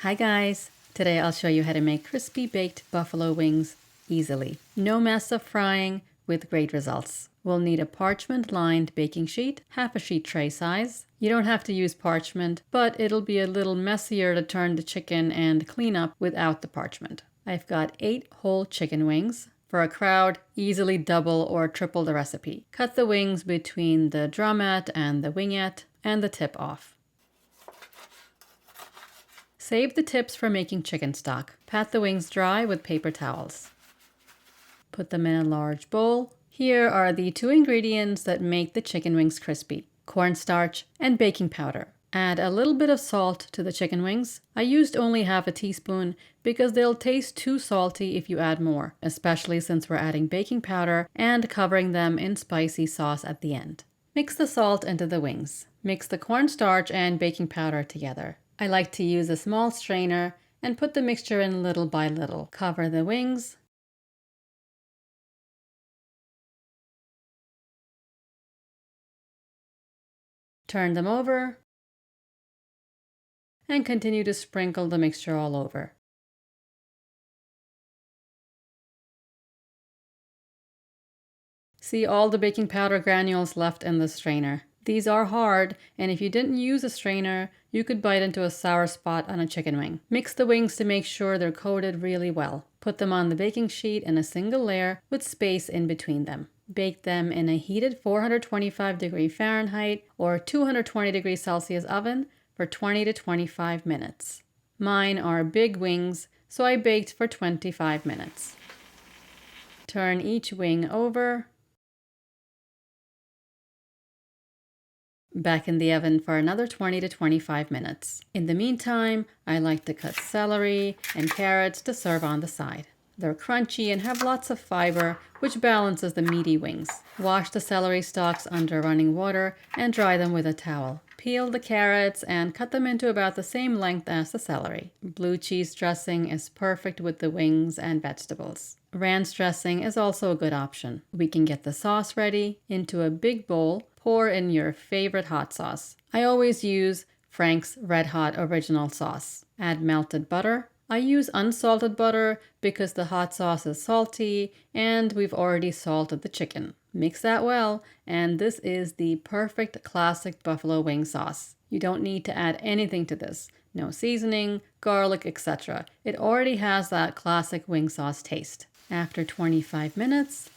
Hi guys! Today I'll show you how to make crispy baked buffalo wings easily. No mess of frying with great results. We'll need a parchment lined baking sheet, half a sheet tray size. You don't have to use parchment, but it'll be a little messier to turn the chicken and clean up without the parchment. I've got 8 whole chicken wings. For a crowd, easily double or triple the recipe. Cut the wings between the drumette and the wingette and the tip off. Save the tips for making chicken stock. Pat the wings dry with paper towels. Put them in a large bowl. Here are the 2 ingredients that make the chicken wings crispy: cornstarch and baking powder. Add a little bit of salt to the chicken wings. I used only half a teaspoon because they'll taste too salty if you add more, especially since we're adding baking powder and covering them in spicy sauce at the end. Mix the salt into the wings. Mix the cornstarch and baking powder together. I like to use a small strainer and put the mixture in little by little. Cover the wings. Turn them over. And continue to sprinkle the mixture all over. See all the baking powder granules left in the strainer. These are hard, and if you didn't use a strainer, you could bite into a sour spot on a chicken wing. Mix the wings to make sure they're coated really well. Put them on the baking sheet in a single layer with space in between them. Bake them in a heated 425 Fahrenheit or 220 Celsius oven for 20 to 25 minutes. Mine are big wings, so I baked for 25 minutes. Turn each wing over. Back in the oven for another 20 to 25 minutes. In the meantime, I like to cut celery and carrots to serve on the side. They're crunchy and have lots of fiber, which balances the meaty wings. Wash the celery stalks under running water and dry them with a towel. Peel the carrots and cut them into about the same length as the celery. Blue cheese dressing is perfect with the wings and vegetables. Ranch dressing is also a good option. We can get the sauce ready. Into a big bowl, pour in your favorite hot sauce. I always use Frank's RedHot original sauce. Add melted butter. I use unsalted butter because the hot sauce is salty and we've already salted the chicken. Mix that well, and this is the perfect classic buffalo wing sauce. You don't need to add anything to this. No seasoning, garlic, etc. It already has that classic wing sauce taste. After 25 minutes,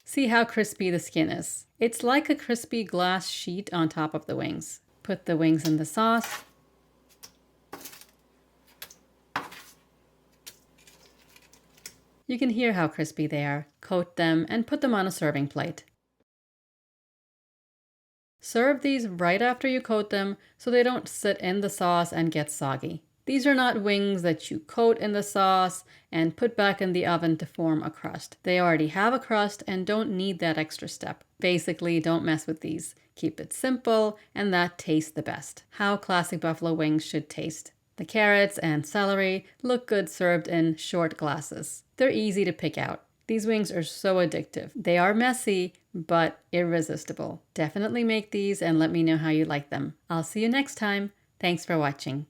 see how crispy the skin is. It's like a crispy glass sheet on top of the wings. Put the wings in the sauce. You can hear how crispy they are. Coat them and put them on a serving plate. Serve these right after you coat them so they don't sit in the sauce and get soggy. These are not wings that you coat in the sauce and put back in the oven to form a crust. They already have a crust and don't need that extra step. Basically, don't mess with these. Keep it simple, and that tastes the best. How classic buffalo wings should taste. The carrots and celery look good served in short glasses. They're easy to pick out. These wings are so addictive. They are messy, but irresistible. Definitely make these and let me know how you like them. I'll see you next time. Thanks for watching.